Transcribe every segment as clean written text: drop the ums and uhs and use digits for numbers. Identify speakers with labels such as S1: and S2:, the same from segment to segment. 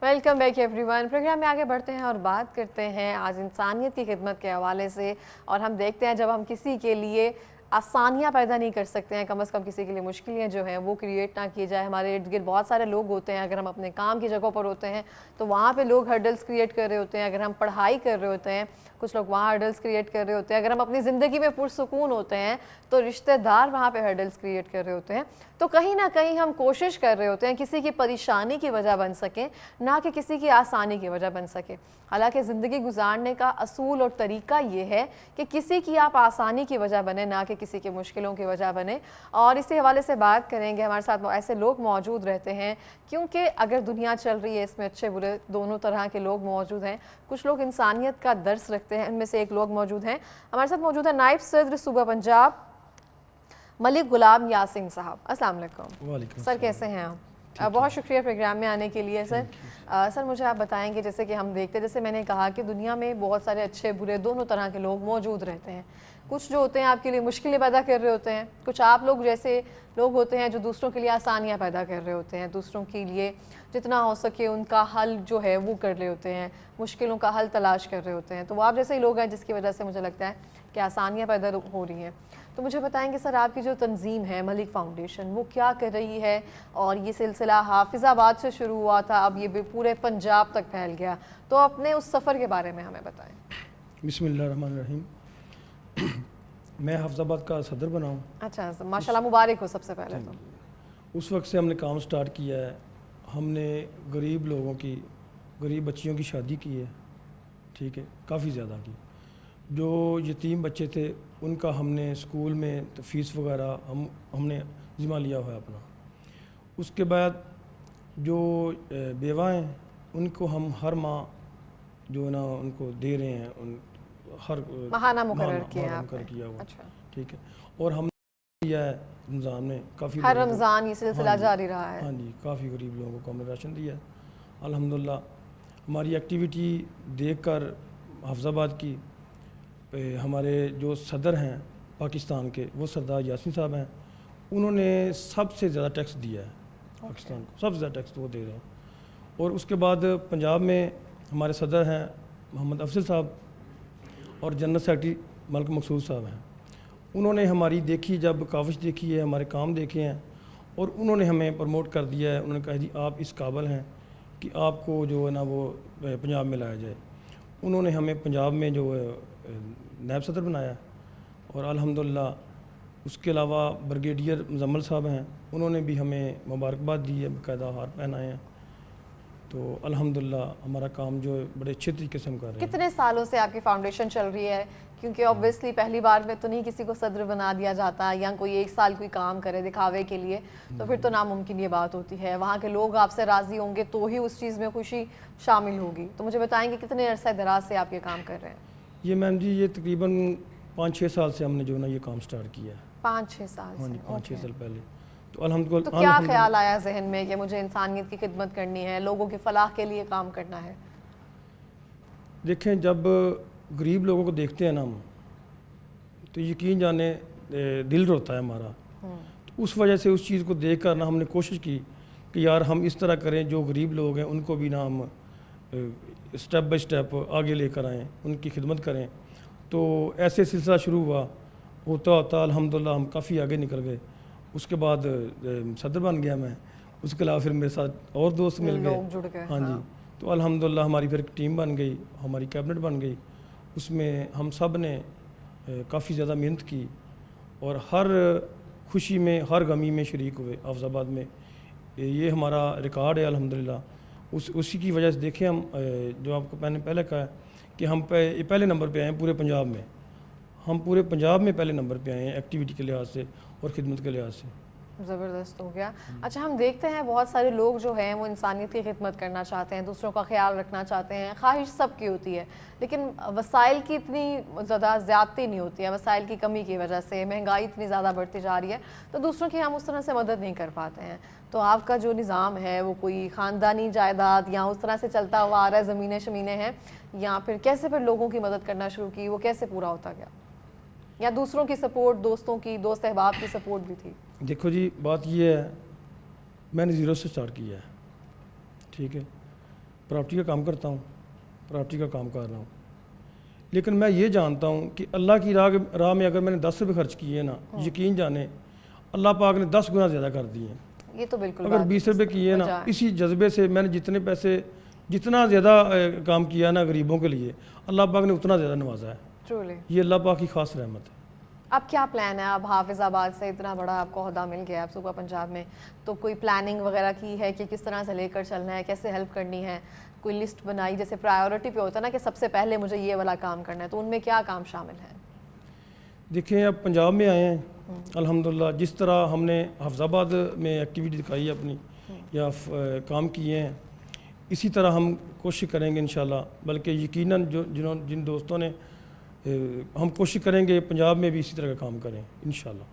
S1: Welcome back everyone. Programme میں آگے بڑھتے ہیں اور بات کرتے ہیں آج انسانیت کی خدمت کے حوالے سے. اور ہم دیکھتے ہیں جب ہم کسی کے لیے آسانیاں پیدا نہیں کر سکتے ہیں, کم از کم کسی کے لیے مشکلیں جو ہیں وہ کریٹ نہ کی جائے. ہمارے ارد گرد بہت سارے لوگ ہوتے ہیں, اگر ہم اپنے کام کی جگہوں پر ہوتے ہیں تو وہاں پہ لوگ ہرڈلز کریٹ کر رہے ہوتے ہیں. اگر ہم پڑھائی کر رہے ہوتے ہیں کچھ لوگ وہاں ہرڈلز کریٹ کر رہے ہوتے ہیں. اگر ہم اپنی زندگی میں پرسکون ہوتے ہیں تو رشتہ دار وہاں پہ ہرڈلز کریٹ کر رہے ہوتے ہیں. تو کہیں نہ کہیں ہم کوشش کر رہے ہوتے ہیں کسی کی پریشانی کی وجہ بن سکیں, نہ کہ کسی کی آسانی کی وجہ بن سکے. حالانکہ زندگی گزارنے کا اصول اور طریقہ یہ ہے کہ کسی کی آپ آسانی کی وجہ بنے, نہ کہ کسی کی مشکلوں کی وجہ بنے. اور اسی حوالے سے بات کریں گے. ہمارے ساتھ ایسے لوگ موجود رہتے ہیں کیونکہ اگر دنیا چل رہی ہے اس میں اچھے برے دونوں طرح کے لوگ موجود ہیں. کچھ لوگ انسانیت کا درس رکھتے ہیں, ان میں سے ایک لوگ موجود ہیں ہمارے ساتھ. موجود ہے نائب صدر صوبہ پنجاب ملک غلام یاسین صاحب. السلام علیکم سر, کیسے ہیں آپ؟ بہت شکریہ پروگرام میں آنے کے لیے سر. سر مجھے آپ بتائیں کہ جیسے کہ ہم دیکھتے ہیں, جیسے میں نے کہا کہ دنیا میں بہت سارے اچھے برے دونوں طرح کے لوگ موجود رہتے ہیں. کچھ جو ہوتے ہیں آپ کے لیے مشکلیں پیدا کر رہے ہوتے ہیں, کچھ آپ لوگ جیسے لوگ ہوتے ہیں جو دوسروں کے لیے آسانیاں پیدا کر رہے ہوتے ہیں, دوسروں کے لیے جتنا ہو سکے ان کا حل جو ہے وہ کر رہے ہوتے ہیں, مشکلوں کا حل تلاش کر رہے ہوتے ہیں. تو وہ آپ جیسے ہی لوگ ہیں جس کی وجہ سے مجھے لگتا ہے کہ آسانیاں پیدا ہو رہی ہیں. تو مجھے بتائیں گے سر, آپ کی جو تنظیم ہے ملک فاؤنڈیشن وہ کیا کر رہی ہے؟ اور یہ سلسلہ حافظ آباد سے شروع ہوا تھا, اب یہ پورے پنجاب تک پھیل گیا, تو اپنے اس سفر کے بارے میں ہمیں بتائیں.
S2: بسم اللہ الرحمن الرحیم. میں حافظ آباد کا صدر بنا ہوں.
S1: اچھا, ماشاءاللہ مبارک ہو سب سے پہلے. تو
S2: اس وقت سے ہم نے کام سٹارٹ کیا ہے. ہم نے غریب لوگوں کی, غریب بچیوں کی شادی کی ہے, ٹھیک ہے, کافی زیادہ کی. جو یتیم بچے تھے ان کا ہم نے اسکول میں فیس وغیرہ ہم نے ذمہ لیا ہوا ہے اپنا. اس کے بعد جو بیوہ ہیں ان کو ہم ہر ماہ جو ہے نا ان کو دے رہے ہیں, ہر
S1: ماہانہ مقرر کیا
S2: ہوا. ٹھیک ہے. اور ہم نے کیا ہے رمضان میں کافی
S1: ہر رمضان یہ سلسلہ جاری رہا ہے.
S2: ہاں جی, کافی غریب لوگوں کو ہم نے راشن دیا ہے الحمدللہ. ہماری ایکٹیویٹی دیکھ کر حافظ آباد کی ہمارے جو صدر ہیں پاکستان کے, وہ سردار یاسین صاحب ہیں, انہوں نے سب سے زیادہ ٹیکس دیا ہے پاکستان کو, سب سے زیادہ ٹیکس وہ دے رہے ہیں. اور اس کے بعد پنجاب میں ہمارے صدر ہیں محمد افضل صاحب, اور جنرل سیکرٹری ملک مقصود صاحب ہیں. انہوں نے ہماری دیکھی, جب کاوش دیکھی ہے, ہمارے کام دیکھے ہیں, اور انہوں نے ہمیں پروموٹ کر دیا ہے. انہوں نے کہا جی آپ اس قابل ہیں کہ آپ کو جو ہے نا وہ پنجاب میں لایا جائے. انہوں نے ہمیں پنجاب میں جو نائب صدر بنایا, اور الحمدللہ اس کے علاوہ بریگیڈیئر مزمل صاحب ہیں, انہوں نے بھی ہمیں مبارکباد دی ہے, باقاعدہ ہار پہنائے ہیں. تو الحمدللہ ہمارا کام جو ہے بڑے اچھے طریقے سے ہم کر رہے ہیں.
S1: کتنے سالوں سے آپ کی فاؤنڈیشن چل رہی ہے؟ کیونکہ obviously پہلی بار میں تو نہیں کسی کو صدر بنا دیا جاتا, یا کوئی ایک سال کوئی کام کرے دکھاوے کے لیے, تو پھر تو ناممکن یہ بات ہوتی ہے. وہاں کے لوگ آپ سے راضی ہوں گے تو ہی اس چیز میں خوشی شامل ہوگی. تو مجھے بتائیں گے کتنے عرصہ دراز سے آپ یہ کام کر رہے ہیں؟
S2: یہ میم جی یہ تقریباً 5-6 سال سے ہم نے جو ہے نا یہ کام سٹارٹ کیا ہے.
S1: 5-6 سال سے.
S2: ہاں جی, 5-6 سال پہلے. تو الحمدللہ.
S1: تو کیا خیال آیا ذہن میں کہ مجھے انسانیت کی خدمت کرنی ہے, لوگوں کی فلاح کے لیے کام کرنا ہے؟
S2: دیکھیں, جب غریب لوگوں کو دیکھتے ہیں نا ہم, تو یقین جانے دل روتا ہے ہمارا. تو اس وجہ سے اس چیز کو دیکھ کر نا ہم نے کوشش کی کہ یار ہم اس طرح کریں جو غریب لوگ ہیں ان کو بھی نا ہم اسٹیپ بائی اسٹیپ آگے لے کر آئیں, ان کی خدمت کریں. تو ایسے سلسلہ شروع ہوا, ہوتا ہوتا الحمدللہ ہم کافی آگے نکل گئے. اس کے بعد صدر بن گیا میں, اس کے علاوہ پھر میرے ساتھ اور دوست مل گئے.
S1: لوگ جڑ گئے.
S2: ہاں جی. تو الحمدللہ ہماری پھر ایک ٹیم بن گئی, ہماری کیبنٹ بن گئی. اس میں ہم سب نے کافی زیادہ محنت کی, اور ہر خوشی میں ہر غمی میں شریک ہوئے حافظ آباد میں. یہ ہمارا ریکارڈ ہے الحمدللہ. اسی کی وجہ سے دیکھیں ہم جو آپ کو پہلے کہا ہے کہ ہم پہلے نمبر پہ آئے ہیں پورے پنجاب میں. ہم پورے پنجاب میں پہلے نمبر پہ آئے ہیں ایکٹیویٹی کے لحاظ سے اور خدمت کے لحاظ سے.
S1: زبردست ہو گیا. اچھا, ہم دیکھتے ہیں بہت سارے لوگ جو ہیں وہ انسانیت کی خدمت کرنا چاہتے ہیں, دوسروں کا خیال رکھنا چاہتے ہیں, خواہش سب کی ہوتی ہے, لیکن وسائل کی اتنی زیادہ زیادتی نہیں ہوتی ہے. وسائل کی کمی کی وجہ سے مہنگائی اتنی زیادہ بڑھتی جا رہی ہے, تو دوسروں کی ہم اس طرح سے مدد نہیں کر پاتے ہیں. تو آپ کا جو نظام ہے وہ کوئی خاندانی جائیداد یا اس طرح سے چلتا ہوا آ رہا ہے, زمینیں شمینیں ہیں, یا پھر کیسے پھر لوگوں کی مدد کرنا شروع کی, وہ کیسے پورا ہوتا گیا, یا دوسروں کی سپورٹ, دوستوں کی, دوست احباب کی سپورٹ بھی تھی؟
S2: دیکھو جی, بات یہ ہے میں نے زیرو سے سٹارٹ کیا ہے, ٹھیک ہے. پراپرٹی کا کام کرتا ہوں، پراپرٹی کا کام کر رہا ہوں، لیکن میں یہ جانتا ہوں کہ اللہ کی راہ میں اگر میں نے 10 روپے خرچ کیے نا، یقین جانے اللہ پاک نے 10 گنا زیادہ کر دیے ہیں۔
S1: یہ تو بالکل
S2: اگر 20 روپے کیے نا، اسی جذبے سے میں نے جتنے پیسے جتنا زیادہ کام کیا نا غریبوں کے لیے، اللہ پاک نے اتنا زیادہ نوازا ہے۔
S1: ٹرولی
S2: یہ اللہ پاک کی خاص رحمت ہے۔
S1: اب کیا پلان ہے؟ اب حافظ آباد سے اتنا بڑا آپ کو عہدہ مل گیا آپ صوبہ پنجاب میں، تو کوئی پلاننگ وغیرہ کی ہے کہ کس طرح سے لے کر چلنا ہے، کیسے ہیلپ کرنی ہے؟ کوئی لسٹ بنائی جیسے پرائیورٹی پہ ہوتا ہے نا کہ سب سے پہلے مجھے یہ والا کام کرنا ہے، تو ان میں کیا کام شامل ہے؟
S2: دیکھیں اب پنجاب میں آئے ہیں الحمدللہ، جس طرح ہم نے حافظ آباد میں ایکٹیویٹی دکھائی ہے اپنی یا کام کیے ہیں، اسی طرح ہم کوشش کریں گے انشاءاللہ، بلکہ یقیناً جن دوستوں نے ہم کوشش کریں گے پنجاب میں بھی اسی طرح کا کام کریں انشاءاللہ۔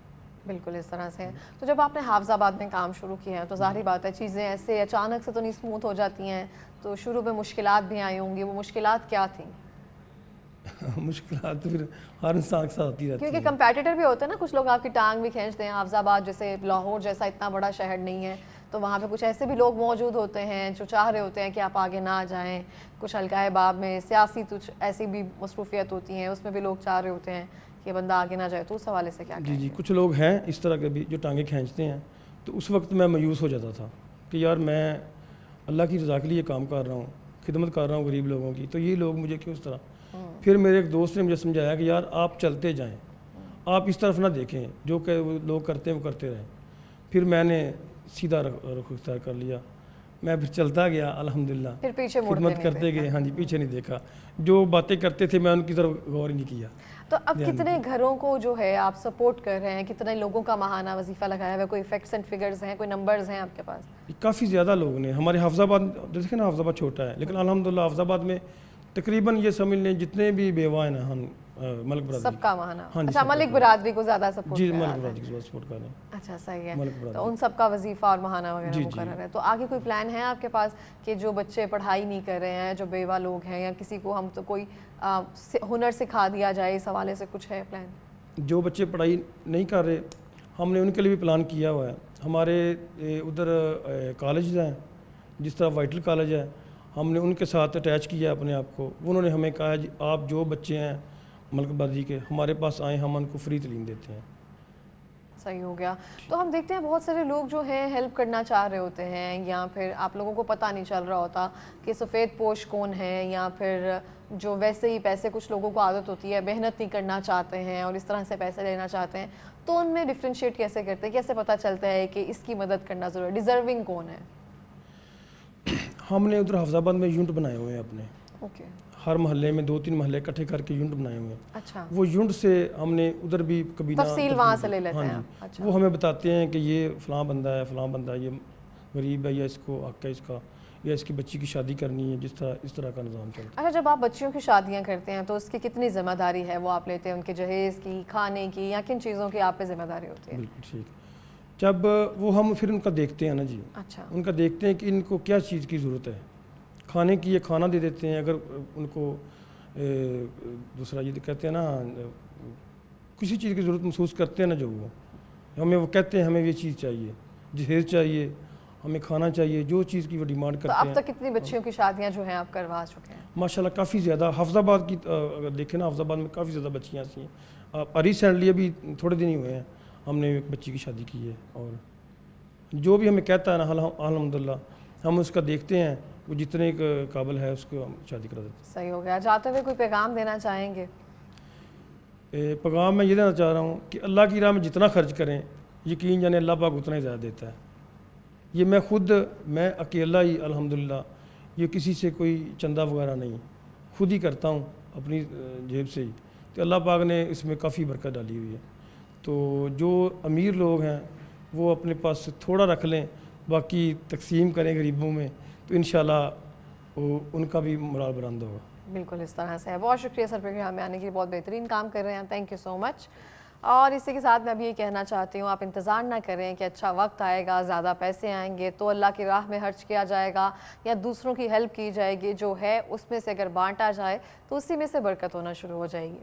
S1: بالکل اس طرح سے۔ تو جب آپ نے حافظ آباد میں کام شروع کیا ہے تو ظاہری بات ہے چیزیں ایسے اچانک سے تو نہیں اسموتھ ہو جاتی ہیں، تو شروع میں مشکلات بھی آئی ہوں گی، وہ مشکلات کیا تھیں؟
S2: مشکلات تو پھر ہر انسان کے ساتھ آتی رہتی
S1: کیونکہ کمپیٹیٹر بھی ہوتے ہیں نا، کچھ لوگ آپ کی ٹانگ بھی کھینچتے ہیں۔ حافظ آباد جیسے لاہور جیسا اتنا بڑا شہر نہیں ہے، تو وہاں پہ کچھ ایسے بھی لوگ موجود ہوتے ہیں جو چاہ رہے ہوتے ہیں کہ آپ آگے نہ جائیں، کچھ حلقۂ باب میں سیاسی کچھ ایسی بھی مصروفیت ہوتی ہیں، اس میں بھی لوگ چاہ رہے ہوتے ہیں کہ بندہ آگے نہ جائے، تو اس حوالے سے کیا کہیں گے؟
S2: جی کچھ لوگ ہیں اس طرح کے بھی جو ٹانگیں کھینچتے ہیں، تو اس وقت میں مایوس ہو جاتا تھا کہ یار میں اللہ کی رضا کے لیے کام کر رہا ہوں، خدمت کر رہا ہوں غریب لوگوں کی، تو یہ لوگ مجھے کیوں اس طرح؟ پھر میرے ایک دوست نے مجھے سمجھایا کہ یار آپ چلتے جائیں، آپ اس طرف نہ دیکھیں، جو کہ وہ لوگ کرتے ہیں وہ کرتے رہیں۔ پھر میں نے سیدھا رخ اختیار کر لیا، میں پھر چلتا گیا الحمدللہ،
S1: پھر پیچھے مڑ کے
S2: خدمت
S1: نہیں
S2: کرتے گئے، ہاں جی پیچھے نہیں دیکھا، جو باتیں کرتے تھے میں ان کی طرف غور ہی نہیں کیا۔
S1: تو اب کتنے گھروں کو جو ہے آپ سپورٹ کر رہے ہیں، کتنے لوگوں کا ماہانہ وظیفہ لگایا ہوا ہے؟ کوئی فیکٹس اینڈ فگرز ہیں، کوئی نمبرز ہیں آپ کے پاس؟
S2: کافی زیادہ لوگ نے ہمارے حافظ آباد، دیکھیں نا حافظ آباد چھوٹا ہے لیکن الحمدللہ حافظ آباد میں تقریباً یہ سمجھ لیں جتنے بھی بیوہ ہیں نا ہم ملک برادری،
S1: سب کا ماہانہ؟
S2: ہاں جی،
S1: اچھا، ملک برادری کو زیادہ سپورٹ
S2: جی
S1: کر رہا
S2: ملک
S1: ہے۔
S2: برادری کے ساتھ سپورٹ کر رہے ہیں،
S1: اچھا صحیح ہے،
S2: ملک برادری۔
S1: تو ان سب کا وظیفہ اور ماہانہ وغیرہ
S2: جی
S1: مقرر ہے۔ تو آگے کوئی پلان ہے آپ کے پاس کہ جو بچے پڑھائی نہیں کر رہے ہیں، جو بیوہ لوگ ہیں، یا کسی کو ہم تو کوئی ہنر سکھا دیا جائے، اس حوالے سے کچھ ہے پلان؟
S2: جو بچے پڑھائی نہیں کر رہے ہم نے ان کے لیے بھی پلان کیا ہوا ہے۔ ہمارے ادھر کالجز ہیں، جس طرح وائٹل کالج ہے، ہم نے ان کے ساتھ اٹیچ کیا اپنے آپ کو، انہوں نے ہمیں کہا جی آپ جو بچے ہیں ملک برادری کے ہمارے پاس آئیں، ہم ان کو فری تعلیم دیتے ہیں۔
S1: صحیح ہو گیا۔ تو ہم دیکھتے ہیں بہت سارے لوگ جو ہیں ہیلپ کرنا چاہ رہے ہوتے ہیں، یا پھر آپ لوگوں کو پتہ نہیں چل رہا ہوتا کہ سفید پوش کون ہے، یا پھر جو ویسے ہی پیسے، کچھ لوگوں کو عادت ہوتی ہے محنت نہیں کرنا چاہتے ہیں اور اس طرح سے پیسے لینا چاہتے ہیں، تو ان میں ڈفرینشیٹ کیسے کرتے ہیں؟ کیسے پتہ چلتا ہے کہ اس کی مدد کرنا ضرور ہے، ڈیزرونگ کون ہے؟
S2: ہم نے ادھر حافظ آباد میں یونٹ بنائے ہوئے ہیں اپنے،
S1: اوکے،
S2: ہر محلے میں 2-3 محلے اکٹھے کر کے یونٹ بنائے ہوئے ہیں۔
S1: اچھا،
S2: وہ یونٹ سے ہم نے ادھر بھی کبھی
S1: تفصیل وہاں سے لے لیتے ہیں آپ؟ اچھا،
S2: وہ ہمیں بتاتے ہیں کہ یہ فلاں بندہ ہے، فلاں بندہ ہے، یہ غریب ہے، یا اس کو حق ہے اس کا، یا اس کی بچی کی شادی کرنی ہے، اس طرح کا نظام چلتا ہے۔
S1: اچھا، جب آپ بچیوں کی شادیاں کرتے ہیں تو اس کی کتنی ذمہ داری ہے وہ آپ لیتے ہیں؟ ان کے جہیز کی، کھانے کی، یا کن چیزوں کی آپ پہ ذمہ داری ہوتی ہے؟
S2: بالکل ٹھیک۔ جب وہ ہم پھر ان کا دیکھتے ہیں نا جی،
S1: اچھا،
S2: ان کا دیکھتے ہیں کہ ان کو کیا چیز کی ضرورت ہے، کھانے کی، یہ کھانا دے دیتے ہیں، اگر ان کو دوسرا یہ کہتے ہیں نا کسی چیز کی ضرورت محسوس کرتے ہیں نا، جو وہ کہتے ہیں ہمیں یہ چیز چاہیے، جہیز چاہیے، ہمیں کھانا چاہیے، جو چیز کی وہ ڈیمانڈ
S1: تو
S2: کرتے
S1: اب
S2: ہیں۔
S1: تک کتنی بچیوں کی شادیاں جو ہیں آپ کروا چکے ہیں؟
S2: ماشاءاللہ کافی زیادہ، حافظ آباد کی اگر دیکھیں نا، حافظ آباد میں کافی زیادہ بچیاں ایسی ہیں۔ ریسنٹلی ابھی تھوڑے دن ہی ہوئے ہیں ہم نے ایک بچی کی شادی کی ہے، اور جو بھی ہمیں کہتا ہے نا الحمدللہ ہم اس کا دیکھتے ہیں، وہ جتنے قابل ہے اس کو ہم شادی کرا دیتے ہیں۔
S1: صحیح ہو گیا۔ جاتے ہوئے کوئی پیغام دینا چاہیں گے؟
S2: پیغام میں یہ دینا چاہ رہا ہوں کہ اللہ کی راہ میں جتنا خرچ کریں، یقین جانے اللہ پاک اتنا ہی زیادہ دیتا ہے۔ یہ میں اکیلا ہی الحمدللہ، یہ کسی سے کوئی چندہ وغیرہ نہیں، خود ہی کرتا ہوں اپنی جیب سے ہی، تو اللہ پاک نے اس میں کافی برکت ڈالی ہوئی ہے۔ تو جو امیر لوگ ہیں وہ اپنے پاس تھوڑا رکھ لیں، باقی تقسیم کریں غریبوں میں، تو انشاءاللہ ان کا بھی مراد بلند ہوگا۔
S1: بالکل اس طرح سے ہے۔ بہت شکریہ سر پروگرام میں آنے کے لیے، بہت بہترین کام کر رہے ہیں، تھینک یو سو مچ۔ اور اسی کے ساتھ میں ابھی یہ کہنا چاہتی ہوں، آپ انتظار نہ کریں کہ اچھا وقت آئے گا، زیادہ پیسے آئیں گے تو اللہ کی راہ میں خرچ کیا جائے گا یا دوسروں کی ہیلپ کی جائے گی، جو ہے اس میں سے اگر بانٹا جائے تو اسی میں سے برکت ہونا شروع ہو جائے گی۔